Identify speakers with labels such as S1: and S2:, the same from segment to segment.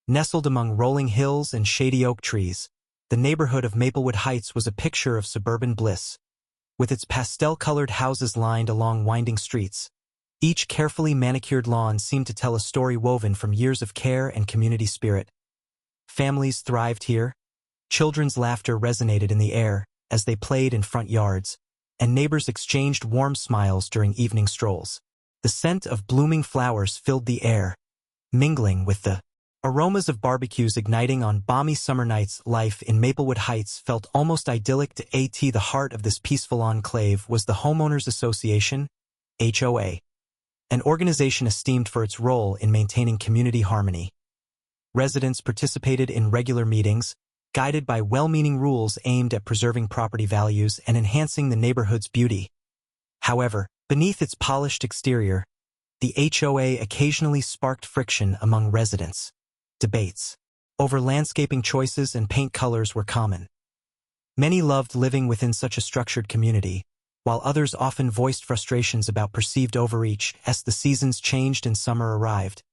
S1: Nestled among rolling hills and shady oak trees, the neighborhood of Maplewood Heights was a picture of suburban bliss. With its pastel-colored houses lined along winding streets, each carefully manicured lawn seemed to tell a story woven from years of care and community spirit. Families thrived here. Children's laughter resonated in the air as they played in front yards, and neighbors exchanged warm smiles during evening strolls. The scent of blooming flowers filled the air, mingling with the aromas of barbecues igniting on balmy summer nights. Life in Maplewood Heights felt almost idyllic. The heart of this peaceful enclave was the Homeowners Association, HOA, an organization esteemed for its role in maintaining community harmony. Residents participated in regular meetings, guided by well-meaning rules aimed at preserving property values and enhancing the neighborhood's beauty. However, beneath its polished exterior, the HOA occasionally sparked friction among residents. Debates over landscaping choices and paint colors were common. Many loved living within such a structured community, while others often voiced frustrations about perceived overreach. As the seasons changed and summer arrived,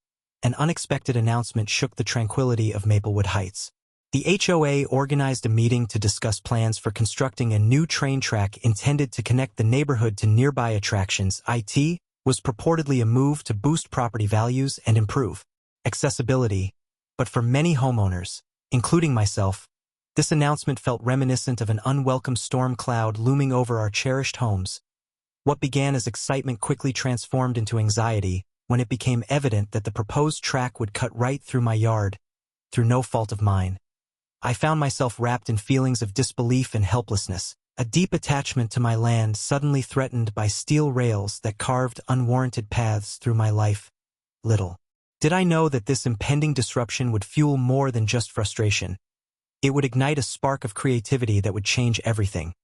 S1: an unexpected announcement shook the tranquility of Maplewood Heights. The HOA organized a meeting to discuss plans for constructing a new train track intended to connect the neighborhood to nearby attractions. It was purportedly a move to boost property values and improve accessibility, but for many homeowners, including myself, this announcement felt reminiscent of an unwelcome storm cloud looming over our cherished homes. What began as excitement quickly transformed into anxiety when it became evident that the proposed track would cut right through my yard, through no fault of mine. I found myself wrapped in feelings of disbelief and helplessness, a deep attachment to my land suddenly threatened by steel rails that carved unwarranted paths through my life. Little did I know that this impending disruption would fuel more than just frustration. It would ignite a spark of creativity that would change everything.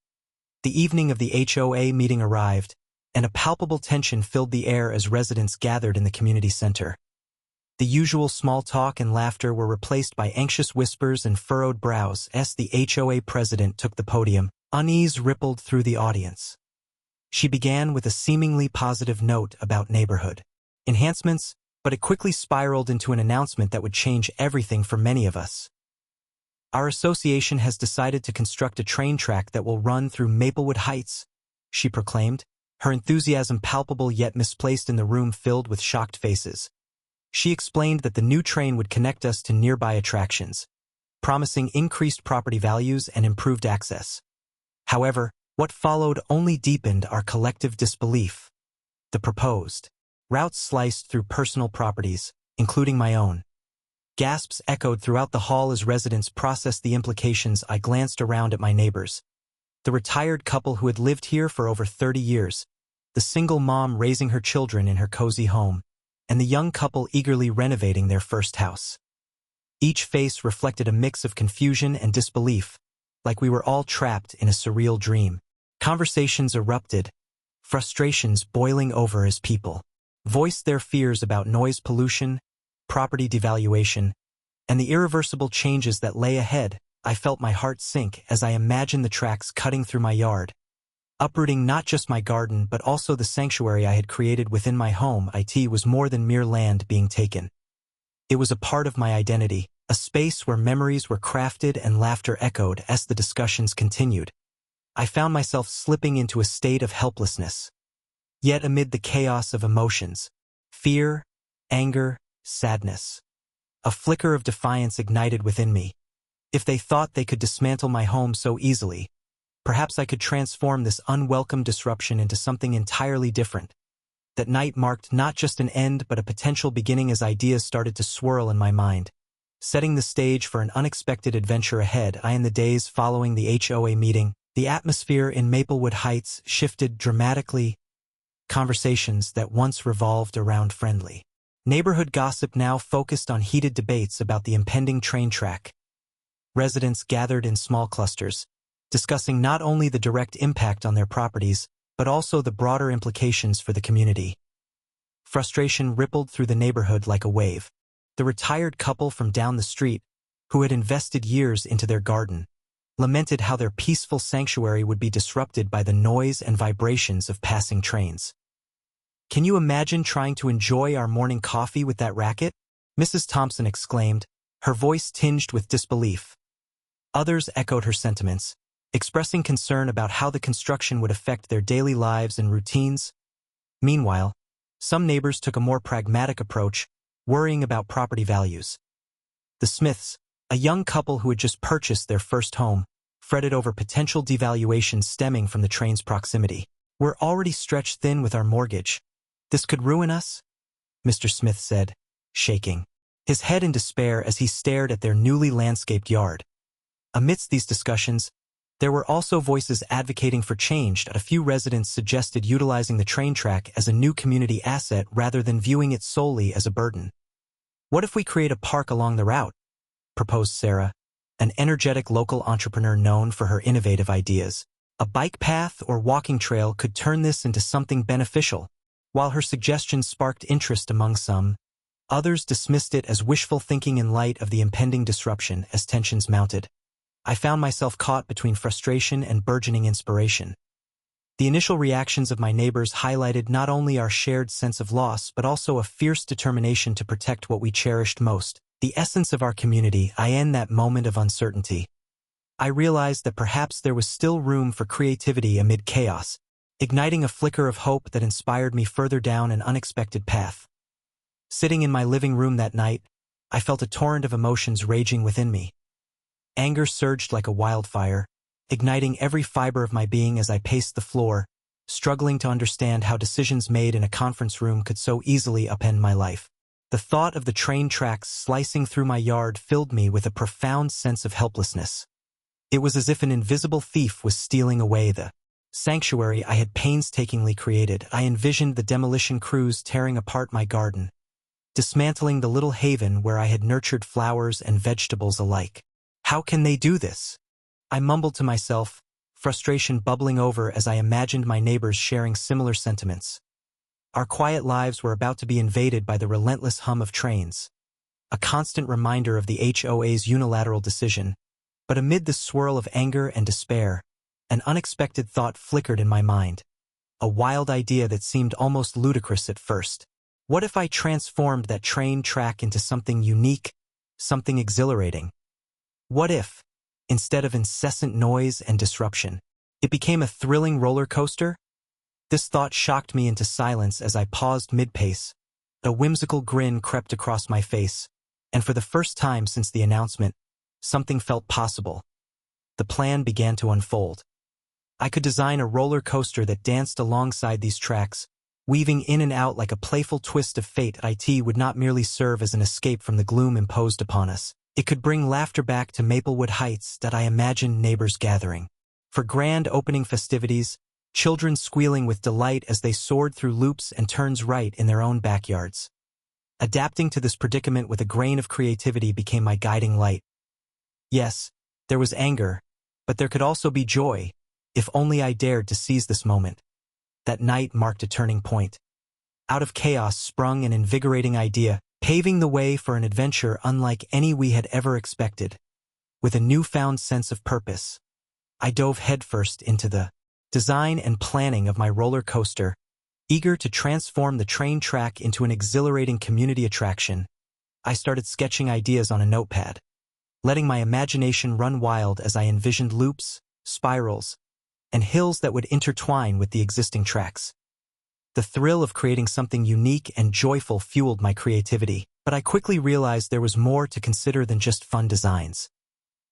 S1: The evening of the HOA meeting arrived, and a palpable tension filled the air as residents gathered in the community center. The usual small talk and laughter were replaced by anxious whispers and furrowed brows as the HOA president took the podium. Unease rippled through the audience. She began with a seemingly positive note about neighborhood enhancements, but it quickly spiraled into an announcement that would change everything for many of us. Our association has decided to construct a train track that will run through Maplewood Heights, she proclaimed, her enthusiasm palpable yet misplaced in the room filled with shocked faces. She explained that the new train would connect us to nearby attractions, promising increased property values and improved access. However, what followed only deepened our collective disbelief. The proposed routes sliced through personal properties, including my own. Gasps echoed throughout the hall as residents processed the implications. I glanced around at my neighbors. The retired couple who had lived here for over 30 years, the single mom raising her children in her cozy home, and the young couple eagerly renovating their first house. Each face reflected a mix of confusion and disbelief, like we were all trapped in a surreal dream. Conversations erupted, frustrations boiling over as people voiced their fears about noise pollution, property devaluation, and the irreversible changes that lay ahead. I felt my heart sink as I imagined the tracks cutting through my yard, uprooting not just my garden but also the sanctuary I had created within my home. It was more than mere land being taken. It was a part of my identity, a space where memories were crafted and laughter echoed as the discussions continued. I found myself slipping into a state of helplessness. Yet amid the chaos of emotions, fear, anger, sadness, a flicker of defiance ignited within me. If they thought they could dismantle my home so easily, perhaps I could transform this unwelcome disruption into something entirely different. That night marked not just an end but a potential beginning as ideas started to swirl in my mind, setting the stage for an unexpected adventure ahead. In the days following the HOA meeting, the atmosphere in Maplewood Heights shifted dramatically. Conversations that once revolved around friendly neighborhood gossip now focused on heated debates about the impending train track. Residents gathered in small clusters, discussing not only the direct impact on their properties, but also the broader implications for the community. Frustration rippled through the neighborhood like a wave. The retired couple from down the street, who had invested years into their garden, lamented how their peaceful sanctuary would be disrupted by the noise and vibrations of passing trains. "Can you imagine trying to enjoy our morning coffee with that racket?" Mrs. Thompson exclaimed, her voice tinged with disbelief. Others echoed her sentiments, expressing concern about how the construction would affect their daily lives and routines. Meanwhile, some neighbors took a more pragmatic approach, worrying about property values. The Smiths, a young couple who had just purchased their first home, fretted over potential devaluation stemming from the train's proximity. "We're already stretched thin with our mortgage. This could ruin us?" Mr. Smith said, shaking his head in despair as he stared at their newly landscaped yard. Amidst these discussions, there were also voices advocating for change. A few residents suggested utilizing the train track as a new community asset rather than viewing it solely as a burden. "What if we create a park along the route?" proposed Sarah, an energetic local entrepreneur known for her innovative ideas. A bike path or walking trail could turn this into something beneficial. While her suggestion sparked interest among some, others dismissed it as wishful thinking in light of the impending disruption. As tensions mounted, I found myself caught between frustration and burgeoning inspiration. The initial reactions of my neighbors highlighted not only our shared sense of loss but also a fierce determination to protect what we cherished most, the essence of our community. In that moment of uncertainty, I realized that perhaps there was still room for creativity amid chaos, igniting a flicker of hope that inspired me further down an unexpected path. Sitting in my living room that night, I felt a torrent of emotions raging within me. Anger surged like a wildfire, igniting every fiber of my being as I paced the floor, struggling to understand how decisions made in a conference room could so easily upend my life. The thought of the train tracks slicing through my yard filled me with a profound sense of helplessness. It was as if an invisible thief was stealing away the sanctuary I had painstakingly created. I envisioned the demolition crews tearing apart my garden, dismantling the little haven where I had nurtured flowers and vegetables alike. "How can they do this?" I mumbled to myself, frustration bubbling over as I imagined my neighbors sharing similar sentiments. Our quiet lives were about to be invaded by the relentless hum of trains, a constant reminder of the HOA's unilateral decision. But amid the swirl of anger and despair, an unexpected thought flickered in my mind, a wild idea that seemed almost ludicrous at first. What if I transformed that train track into something unique, something exhilarating? What if, instead of incessant noise and disruption, it became a thrilling roller coaster? This thought shocked me into silence as I paused mid-pace. A whimsical grin crept across my face, and for the first time since the announcement, something felt possible. The plan began to unfold. I could design a roller coaster that danced alongside these tracks, weaving in and out like a playful twist of fate. It would not merely serve as an escape from the gloom imposed upon us. It could bring laughter back to Maplewood Heights. That I imagined neighbors gathering for grand opening festivities, children squealing with delight as they soared through loops and turns right in their own backyards. Adapting to this predicament with a grain of creativity became my guiding light. Yes, there was anger, but there could also be joy, if only I dared to seize this moment. That night marked a turning point. Out of chaos sprung an invigorating idea, paving the way for an adventure unlike any we had ever expected. With a newfound sense of purpose, I dove headfirst into the design and planning of my roller coaster, eager to transform the train track into an exhilarating community attraction. I started sketching ideas on a notepad, letting my imagination run wild as I envisioned loops, spirals, and hills that would intertwine with the existing tracks. The thrill of creating something unique and joyful fueled my creativity, but I quickly realized there was more to consider than just fun designs.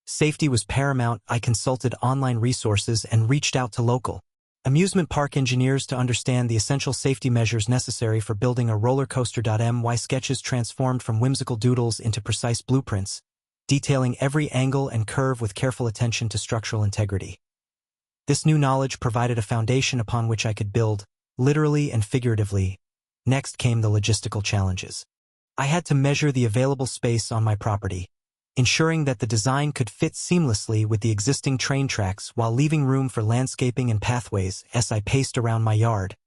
S1: Safety was paramount. I consulted online resources and reached out to local amusement park engineers to understand the essential safety measures necessary for building a roller coaster. My sketches transformed from whimsical doodles into precise blueprints, detailing every angle and curve with careful attention to structural integrity. This new knowledge provided a foundation upon which I could build, literally and figuratively. Next came the logistical challenges. I had to measure the available space on my property, ensuring that the design could fit seamlessly with the existing train tracks while leaving room for landscaping and pathways. As I paced around my yard,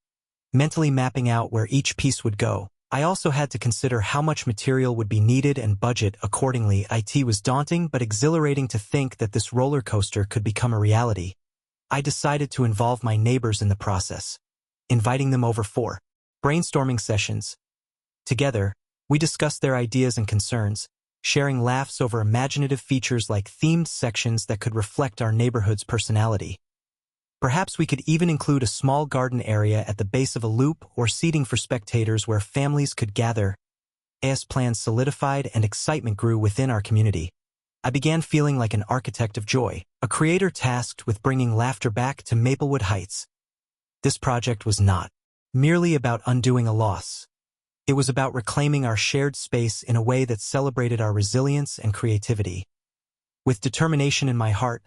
S1: mentally mapping out where each piece would go, I also had to consider how much material would be needed and budget accordingly. It was daunting but exhilarating to think that this roller coaster could become a reality. I decided to involve my neighbors in the process, inviting them over for brainstorming sessions. Together, we discussed their ideas and concerns, sharing laughs over imaginative features like themed sections that could reflect our neighborhood's personality. Perhaps we could even include a small garden area at the base of a loop or seating for spectators where families could gather. As plans solidified and excitement grew within our community, I began feeling like an architect of joy, a creator tasked with bringing laughter back to Maplewood Heights. This project was not merely about undoing a loss. It was about reclaiming our shared space in a way that celebrated our resilience and creativity. With determination in my heart,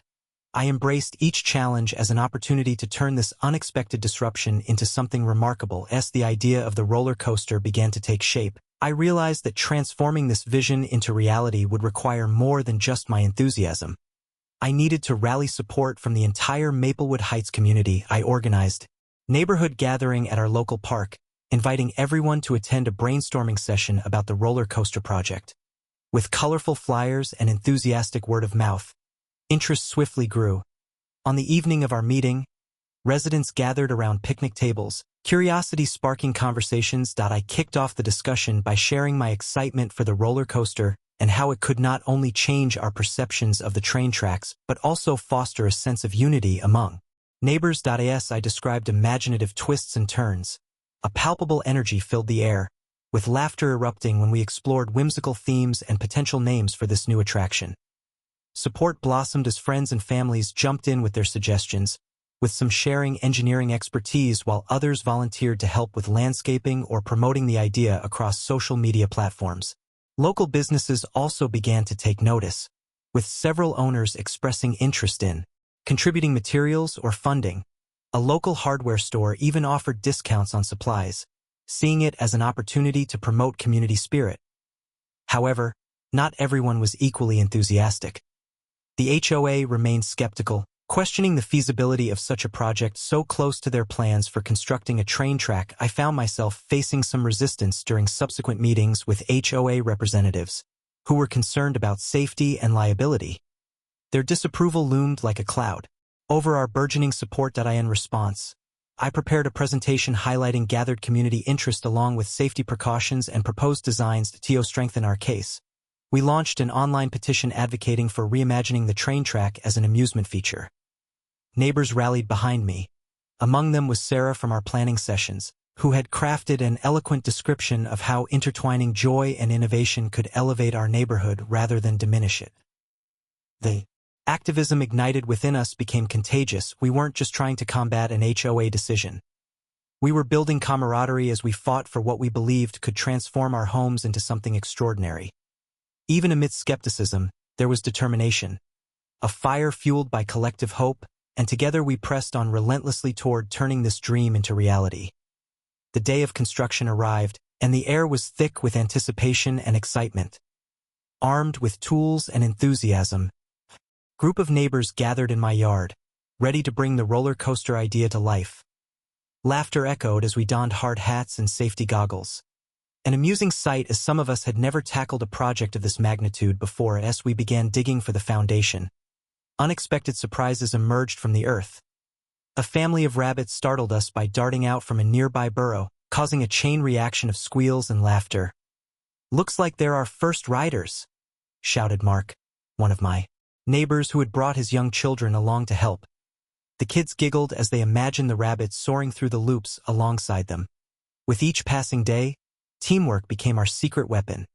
S1: I embraced each challenge as an opportunity to turn this unexpected disruption into something remarkable. As the idea of the roller coaster began to take shape, I realized that transforming this vision into reality would require more than just my enthusiasm. I needed to rally support from the entire Maplewood Heights community. I organized a neighborhood gathering at our local park, inviting everyone to attend a brainstorming session about the roller coaster project. With colorful flyers and enthusiastic word of mouth, interest swiftly grew. On the evening of our meeting, residents gathered around picnic tables, curiosity sparking conversations. I kicked off the discussion by sharing my excitement for the roller coaster and how it could not only change our perceptions of the train tracks, but also foster a sense of unity among neighbors. As I described imaginative twists and turns, a palpable energy filled the air, with laughter erupting when we explored whimsical themes and potential names for this new attraction. Support blossomed as friends and families jumped in with their suggestions, with some sharing engineering expertise while others volunteered to help with landscaping or promoting the idea across social media platforms. Local businesses also began to take notice, with several owners expressing interest in contributing materials or funding. A local hardware store even offered discounts on supplies, seeing it as an opportunity to promote community spirit. However, not everyone was equally enthusiastic. The HOA remained skeptical, questioning the feasibility of such a project so close to their plans for constructing a train track. I found myself facing some resistance during subsequent meetings with HOA representatives, who were concerned about safety and liability. Their disapproval loomed like a cloud over our burgeoning support. In response, I prepared a presentation highlighting gathered community interest along with safety precautions and proposed designs to strengthen our case. We launched an online petition advocating for reimagining the train track as an amusement feature. Neighbors rallied behind me. Among them was Sarah from our planning sessions, who had crafted an eloquent description of how intertwining joy and innovation could elevate our neighborhood rather than diminish it. The activism ignited within us became contagious. We weren't just trying to combat an HOA decision. We were building camaraderie as we fought for what we believed could transform our homes into something extraordinary. Even amidst skepticism, there was determination, a fire fueled by collective hope, and together we pressed on relentlessly toward turning this dream into reality. The day of construction arrived, and the air was thick with anticipation and excitement. Armed with tools and enthusiasm, a group of neighbors gathered in my yard, ready to bring the roller coaster idea to life. Laughter echoed as we donned hard hats and safety goggles. An amusing sight as some of us had never tackled a project of this magnitude before. As we began digging for the foundation, unexpected surprises emerged from the earth. A family of rabbits startled us by darting out from a nearby burrow, causing a chain reaction of squeals and laughter. "Looks like they're our first riders," shouted Mark, one of my neighbors who had brought his young children along to help. The kids giggled as they imagined the rabbits soaring through the loops alongside them. With each passing day, teamwork became our secret weapon.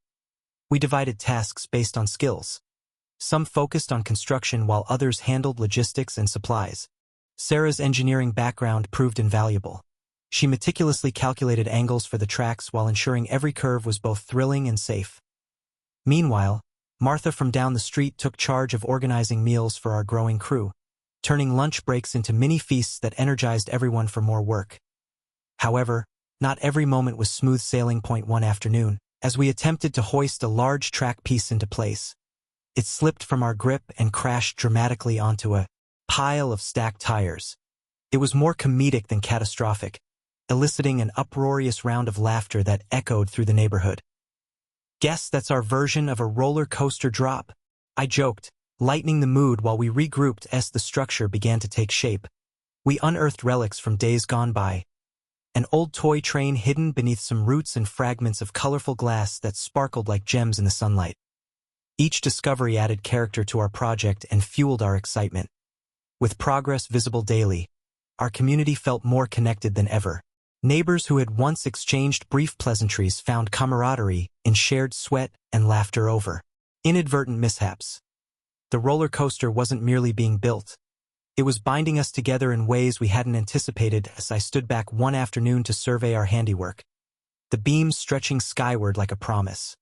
S1: We divided tasks based on skills. Some focused on construction while others handled logistics and supplies. Sarah's engineering background proved invaluable. She meticulously calculated angles for the tracks while ensuring every curve was both thrilling and safe. Meanwhile, Martha from down the street took charge of organizing meals for our growing crew, turning lunch breaks into mini feasts that energized everyone for more work. However, not every moment was smooth sailing. One afternoon, as we attempted to hoist a large track piece into place, it slipped from our grip and crashed dramatically onto a pile of stacked tires. It was more comedic than catastrophic, eliciting an uproarious round of laughter that echoed through the neighborhood. "Guess that's our version of a roller coaster drop," I joked, lightening the mood while we regrouped as the structure began to take shape. We unearthed relics from days gone by. An old toy train hidden beneath some roots and fragments of colorful glass that sparkled like gems in the sunlight. Each discovery added character to our project and fueled our excitement. With progress visible daily, our community felt more connected than ever. Neighbors who had once exchanged brief pleasantries found camaraderie in shared sweat and laughter over inadvertent mishaps. The roller coaster wasn't merely being built. It was binding us together in ways we hadn't anticipated as I stood back one afternoon to survey our handiwork, the beams stretching skyward like a promise.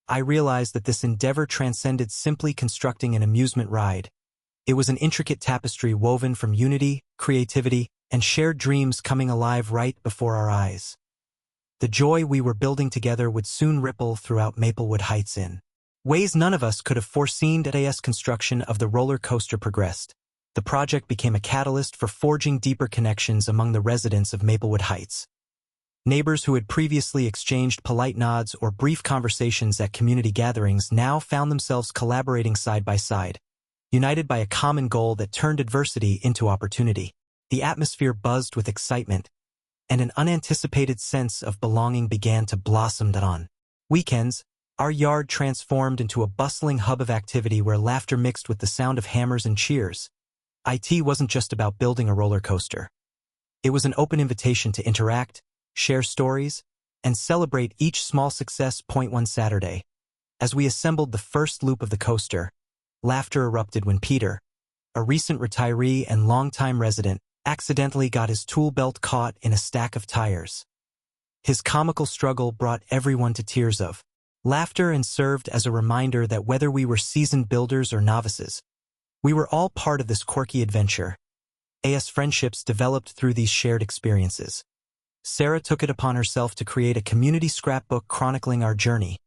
S1: I realized that this endeavor transcended simply constructing an amusement ride. It was an intricate tapestry woven from unity, creativity, and shared dreams coming alive right before our eyes. The joy we were building together would soon ripple throughout Maplewood Heights in ways none of us could have foreseen. As construction of the roller coaster progressed, the project became a catalyst for forging deeper connections among the residents of Maplewood Heights. Neighbors who had previously exchanged polite nods or brief conversations at community gatherings now found themselves collaborating side by side, united by a common goal that turned adversity into opportunity. The atmosphere buzzed with excitement, and an unanticipated sense of belonging began to blossom. On weekends, our yard transformed into a bustling hub of activity where laughter mixed with the sound of hammers and cheers. IT wasn't just about building a roller coaster. It was an open invitation to interact, share stories, and celebrate each small success. One Saturday, as we assembled the first loop of the coaster, laughter erupted when Peter, a recent retiree and longtime resident, accidentally got his tool belt caught in a stack of tires. His comical struggle brought everyone to tears of laughter and served as a reminder that whether we were seasoned builders or novices, we were all part of this quirky adventure. As friendships developed through these shared experiences, Sarah took it upon herself to create a community scrapbook chronicling our journey.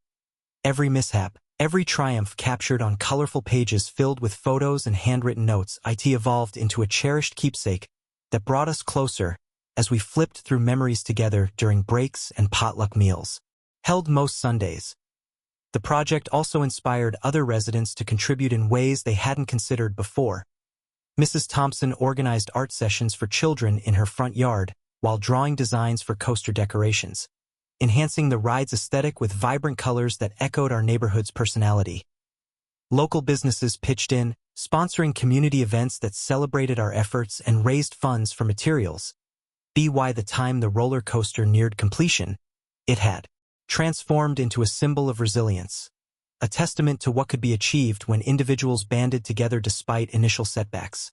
S1: Every mishap, every triumph captured on colorful pages filled with photos and handwritten notes. It evolved into a cherished keepsake that brought us closer as we flipped through memories together during breaks and potluck meals, held most Sundays. The project also inspired other residents to contribute in ways they hadn't considered before. Mrs. Thompson organized art sessions for children in her front yard while drawing designs for coaster decorations, enhancing the ride's aesthetic with vibrant colors that echoed our neighborhood's personality. Local businesses pitched in, sponsoring community events that celebrated our efforts and raised funds for materials. By the time the roller coaster neared completion, it had transformed into a symbol of resilience, a testament to what could be achieved when individuals banded together despite initial setbacks.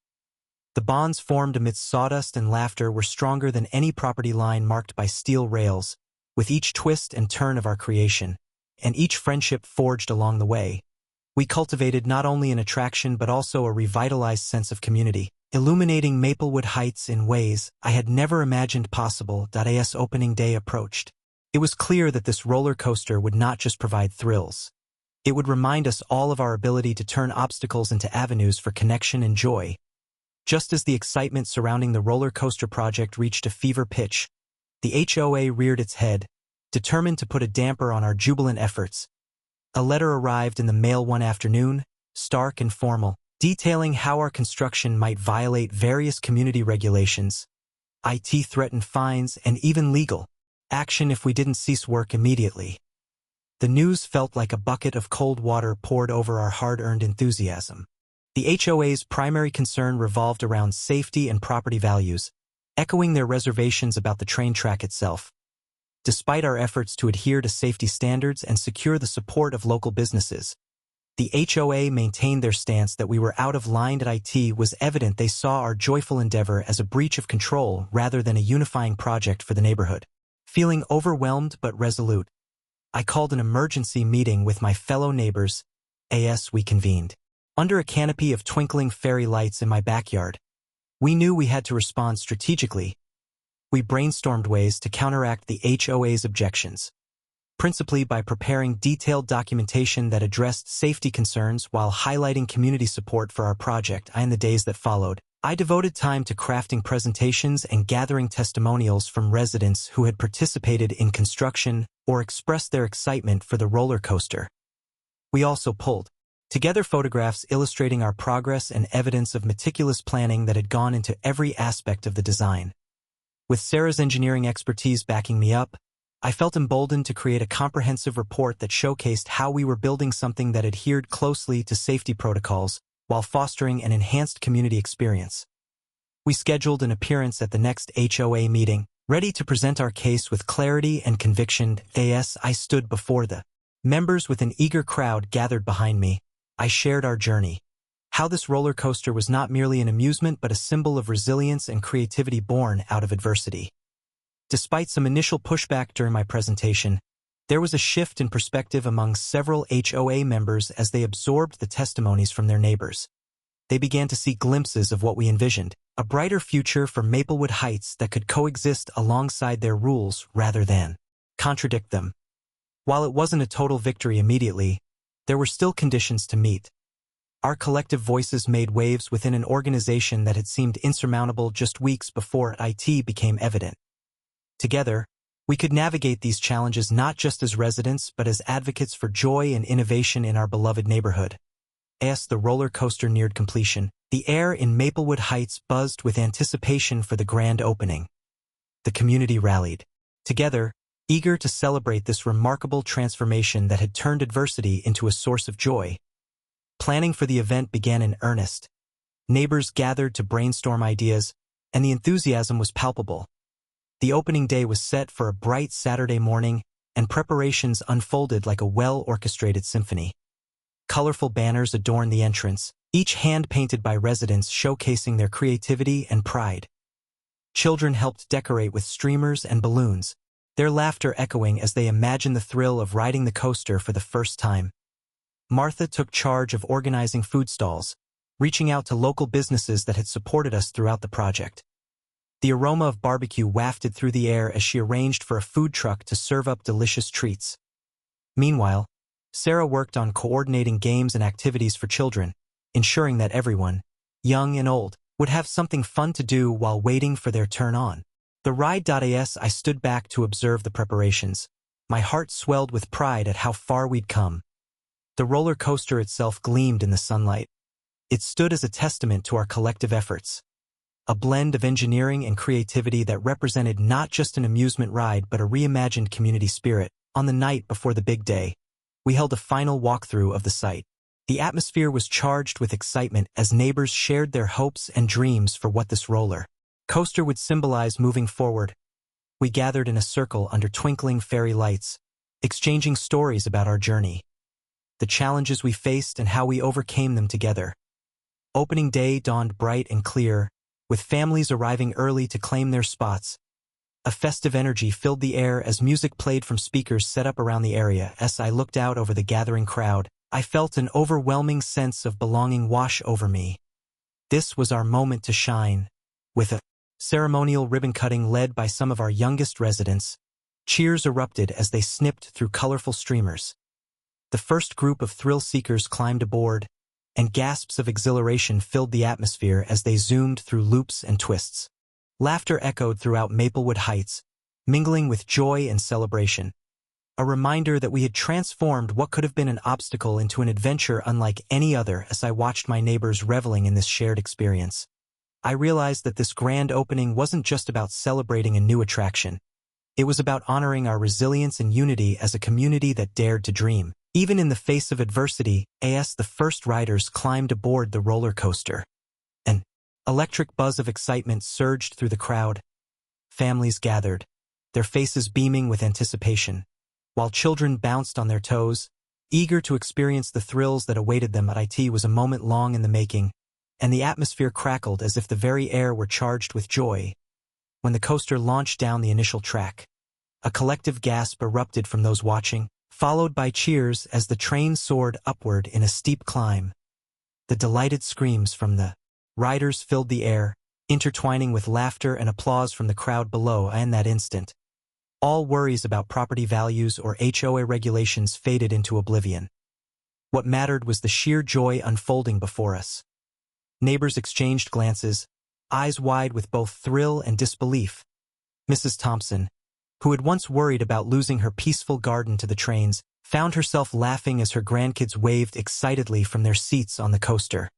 S1: The bonds formed amidst sawdust and laughter were stronger than any property line marked by steel rails. With each twist and turn of our creation, and each friendship forged along the way, we cultivated not only an attraction but also a revitalized sense of community, illuminating Maplewood Heights in ways I had never imagined possible. As opening day approached, it was clear that this roller coaster would not just provide thrills. It would remind us all of our ability to turn obstacles into avenues for connection and joy. Just as the excitement surrounding the roller coaster project reached a fever pitch, the HOA reared its head, determined to put a damper on our jubilant efforts. A letter arrived in the mail one afternoon, stark and formal, detailing how our construction might violate various community regulations. IT threatened fines and even legal action if we didn't cease work immediately. The news felt like a bucket of cold water poured over our hard-earned enthusiasm. The HOA's primary concern revolved around safety and property values, echoing their reservations about the train track itself. Despite our efforts to adhere to safety standards and secure the support of local businesses, the HOA maintained their stance that we were out of line. It was evident they saw our joyful endeavor as a breach of control rather than a unifying project for the neighborhood. Feeling overwhelmed but resolute, I called an emergency meeting with my fellow neighbors. We convened under a canopy of twinkling fairy lights in my backyard. We knew we had to respond strategically. We brainstormed ways to counteract the HOA's objections, principally by preparing detailed documentation that addressed safety concerns while highlighting community support for our project. In the days that followed, I devoted time to crafting presentations and gathering testimonials from residents who had participated in construction or expressed their excitement for the roller coaster. We also pulled together photographs illustrating our progress and evidence of meticulous planning that had gone into every aspect of the design. With Sarah's engineering expertise backing me up, I felt emboldened to create a comprehensive report that showcased how we were building something that adhered closely to safety protocols while fostering an enhanced community experience. We scheduled an appearance at the next HOA meeting, ready to present our case with clarity and conviction. As I stood before the members with an eager crowd gathered behind me, I shared our journey. How this roller coaster was not merely an amusement but a symbol of resilience and creativity born out of adversity. Despite some initial pushback during my presentation, there was a shift in perspective among several HOA members as they absorbed the testimonies from their neighbors. They began to see glimpses of what we envisioned, a brighter future for Maplewood Heights that could coexist alongside their rules rather than contradict them. While it wasn't a total victory immediately, there were still conditions to meet. Our collective voices made waves within an organization that had seemed insurmountable just weeks before IT became evident. Together, we could navigate these challenges not just as residents but as advocates for joy and innovation in our beloved neighborhood. As the roller coaster neared completion, the air in Maplewood Heights buzzed with anticipation for the grand opening. The community rallied together, eager to celebrate this remarkable transformation that had turned adversity into a source of joy. Planning for the event began in earnest. Neighbors gathered to brainstorm ideas, and the enthusiasm was palpable. The opening day was set for a bright Saturday morning, and preparations unfolded like a well-orchestrated symphony. Colorful banners adorned the entrance, each hand-painted by residents showcasing their creativity and pride. Children helped decorate with streamers and balloons, their laughter echoing as they imagined the thrill of riding the coaster for the first time. Martha took charge of organizing food stalls, reaching out to local businesses that had supported us throughout the project. The aroma of barbecue wafted through the air as she arranged for a food truck to serve up delicious treats. Meanwhile, Sarah worked on coordinating games and activities for children, ensuring that everyone, young and old, would have something fun to do while waiting for their turn on. The ride.as I stood back to observe the preparations. My heart swelled with pride at how far we'd come. The roller coaster itself gleamed in the sunlight. It stood as a testament to our collective efforts. A blend of engineering and creativity that represented not just an amusement ride but a reimagined community spirit. On the night before the big day, we held a final walkthrough of the site. The atmosphere was charged with excitement as neighbors shared their hopes and dreams for what this roller coaster would symbolize moving forward. We gathered in a circle under twinkling fairy lights, exchanging stories about our journey, the challenges we faced and how we overcame them together. Opening day dawned bright and clear, with families arriving early to claim their spots. A festive energy filled the air as music played from speakers set up around the area. As I looked out over the gathering crowd, I felt an overwhelming sense of belonging wash over me. This was our moment to shine. With a ceremonial ribbon-cutting led by some of our youngest residents, cheers erupted as they snipped through colorful streamers. The first group of thrill-seekers climbed aboard, and gasps of exhilaration filled the atmosphere as they zoomed through loops and twists. Laughter echoed throughout Maplewood Heights, mingling with joy and celebration. A reminder that we had transformed what could have been an obstacle into an adventure unlike any other. As I watched my neighbors reveling in this shared experience, I realized that this grand opening wasn't just about celebrating a new attraction. It was about honoring our resilience and unity as a community that dared to dream. Even in the face of adversity, as the first riders climbed aboard the roller coaster, an electric buzz of excitement surged through the crowd. Families gathered, their faces beaming with anticipation, while children bounced on their toes, eager to experience the thrills that awaited them. It was a moment long in the making, and the atmosphere crackled as if the very air were charged with joy. When the coaster launched down the initial track, a collective gasp erupted from those watching, followed by cheers as the train soared upward in a steep climb. The delighted screams from the riders filled the air, intertwining with laughter and applause from the crowd below. In that instant, all worries about property values or HOA regulations faded into oblivion. What mattered was the sheer joy unfolding before us. Neighbors exchanged glances, eyes wide with both thrill and disbelief. Mrs. Thompson, who had once worried about losing her peaceful garden to the trains, found herself laughing as her grandkids waved excitedly from their seats on the coaster.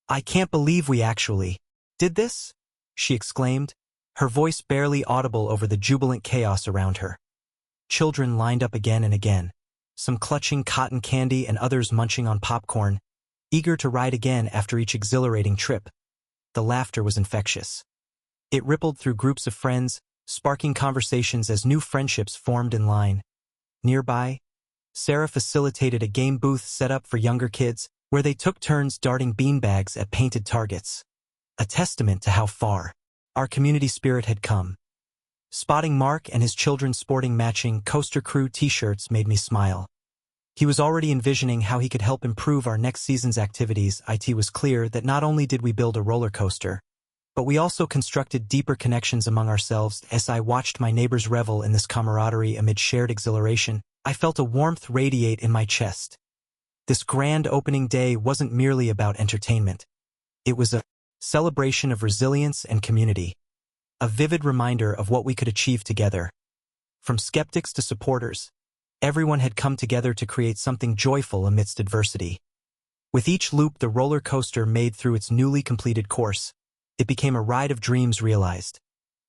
S1: "I can't believe we actually did this," she exclaimed, her voice barely audible over the jubilant chaos around her. children lined up again and again, some clutching cotton candy and others munching on popcorn, eager to ride again after each exhilarating trip. The laughter was infectious. It rippled through groups of friends, sparking conversations as new friendships formed in line. Nearby, Sarah facilitated a game booth set up for younger kids, where they took turns darting beanbags at painted targets. A testament to how far our community spirit had come. Spotting Mark and his children sporting matching Coaster Crew t-shirts made me smile. He was already envisioning how he could help improve our next season's activities. It was clear that not only did we build a roller coaster, but we also constructed deeper connections among ourselves. As I watched my neighbors revel in this camaraderie amid shared exhilaration, I felt a warmth radiate in my chest. This grand opening day wasn't merely about entertainment. It was a celebration of resilience and community, a vivid reminder of what we could achieve together. From skeptics to supporters, everyone had come together to create something joyful amidst adversity. With each loop the roller coaster made through its newly completed course, it became a ride of dreams realized.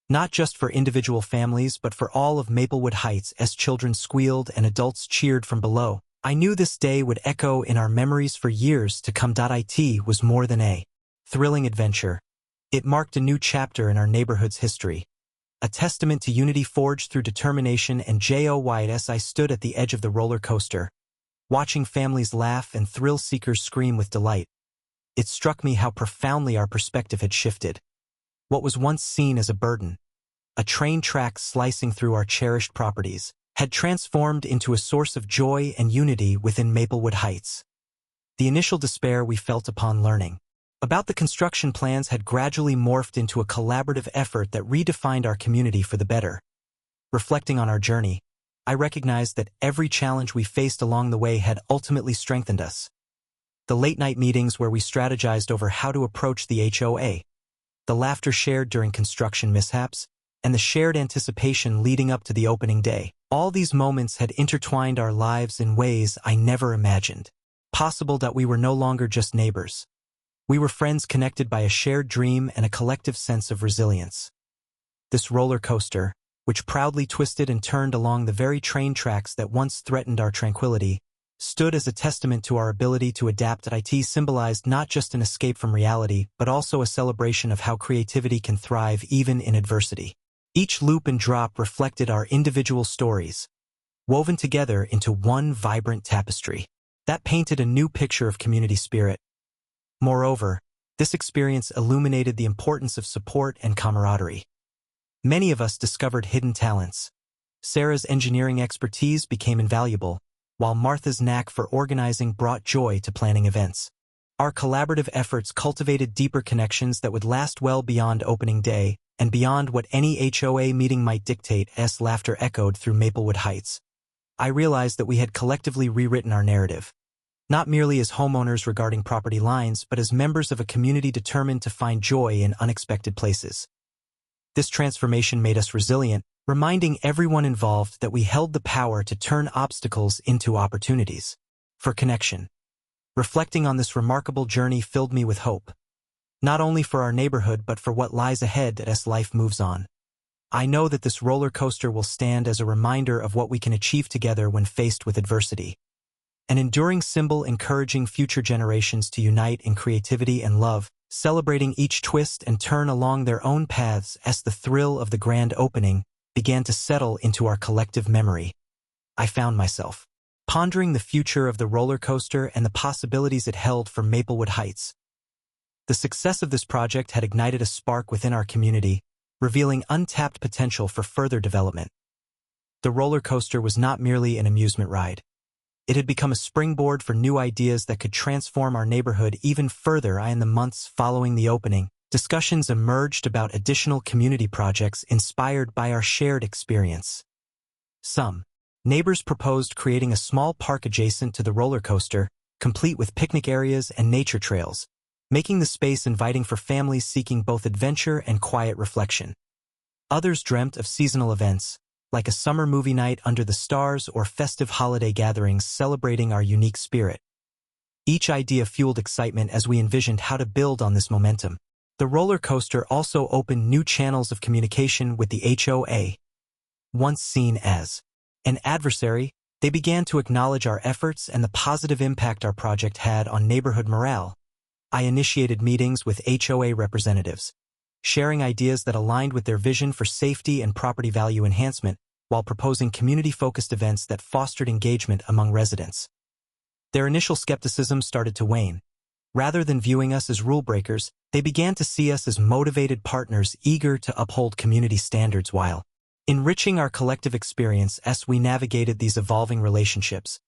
S1: Not just for individual families but for all of Maplewood Heights as children squealed and adults cheered from below. I knew this day would echo in our memories for years to come. It was more than a thrilling adventure. It marked a new chapter in our neighborhood's history, a testament to unity forged through determination and joy. As I stood at the edge of the roller coaster, watching families laugh and thrill-seekers scream with delight, it struck me how profoundly our perspective had shifted. What was once seen as a burden, a train track slicing through our cherished properties, had transformed into a source of joy and unity within Maplewood Heights. The initial despair we felt upon learning about the construction plans had gradually morphed into a collaborative effort that redefined our community for the better. Reflecting on our journey, I recognized that every challenge we faced along the way had ultimately strengthened us. The late-night meetings where we strategized over how to approach the HOA, the laughter shared during construction mishaps, and the shared anticipation leading up to the opening day. All these moments had intertwined our lives in ways I never imagined possible. We were no longer just neighbors. We were friends connected by a shared dream and a collective sense of resilience. This roller coaster, which proudly twisted and turned along the very train tracks that once threatened our tranquility, stood as a testament to our ability to adapt. It symbolized not just an escape from reality, but also a celebration of how creativity can thrive even in adversity. Each loop and drop reflected our individual stories, woven together into one vibrant tapestry that painted a new picture of community spirit. Moreover, this experience illuminated the importance of support and camaraderie. Many of us discovered hidden talents. Sarah's engineering expertise became invaluable, while Martha's knack for organizing brought joy to planning events. Our collaborative efforts cultivated deeper connections that would last well beyond opening day and beyond what any HOA meeting might dictate. As laughter echoed through Maplewood Heights, I realized that we had collectively rewritten our narrative. Not merely as homeowners regarding property lines, but as members of a community determined to find joy in unexpected places. This transformation made us resilient, reminding everyone involved that we held the power to turn obstacles into opportunities for connection. Reflecting on this remarkable journey filled me with hope, not only for our neighborhood but for what lies ahead as life moves on. I know that this roller coaster will stand as a reminder of what we can achieve together when faced with adversity. An enduring symbol encouraging future generations to unite in creativity and love, celebrating each twist and turn along their own paths as the thrill of the grand opening began to settle into our collective memory. I found myself pondering the future of the roller coaster and the possibilities it held for Maplewood Heights. The success of this project had ignited a spark within our community, revealing untapped potential for further development. The roller coaster was not merely an amusement ride. It had become a springboard for new ideas that could transform our neighborhood even further. In the months following the opening, discussions emerged about additional community projects inspired by our shared experience. Some neighbors proposed creating a small park adjacent to the roller coaster, complete with picnic areas and nature trails, making the space inviting for families seeking both adventure and quiet reflection. Others dreamt of seasonal events, like a summer movie night under the stars or festive holiday gatherings celebrating our unique spirit. Each idea fueled excitement as we envisioned how to build on this momentum. The roller coaster also opened new channels of communication with the HOA. Once seen as An adversary, they began to acknowledge our efforts and the positive impact our project had on neighborhood morale. I initiated meetings with HOA representatives, sharing ideas that aligned with their vision for safety and property value enhancement while proposing community-focused events that fostered engagement among residents. Their initial skepticism started to wane. Rather than viewing us as rule breakers, they began to see us as motivated partners eager to uphold community standards while enriching our collective experience as we navigated these evolving relationships.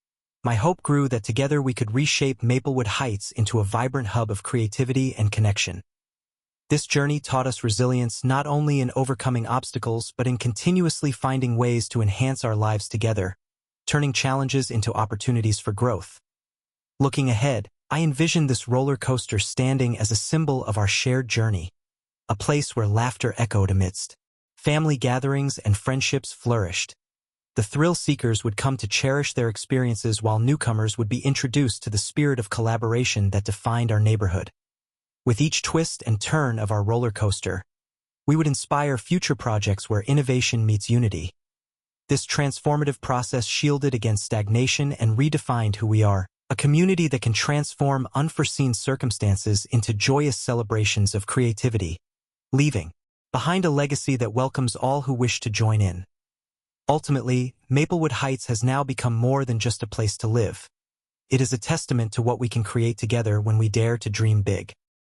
S1: My hope grew that together we could reshape Maplewood Heights into a vibrant hub of creativity and connection. This journey taught us resilience not only in overcoming obstacles but in continuously finding ways to enhance our lives together, turning challenges into opportunities for growth. Looking ahead, I envisioned this roller coaster standing as a symbol of our shared journey, a place where laughter echoed amidst family gatherings and friendships flourished. The thrill seekers would come to cherish their experiences while newcomers would be introduced to the spirit of collaboration that defined our neighborhood. With each twist and turn of our roller coaster, we would inspire future projects where innovation meets unity. This transformative process shielded against stagnation and redefined who we are, a community that can transform unforeseen circumstances into joyous celebrations of creativity, leaving behind a legacy that welcomes all who wish to join in. Ultimately, Maplewood Heights has now become more than just a place to live. It is a testament to what we can create together when we dare to dream big.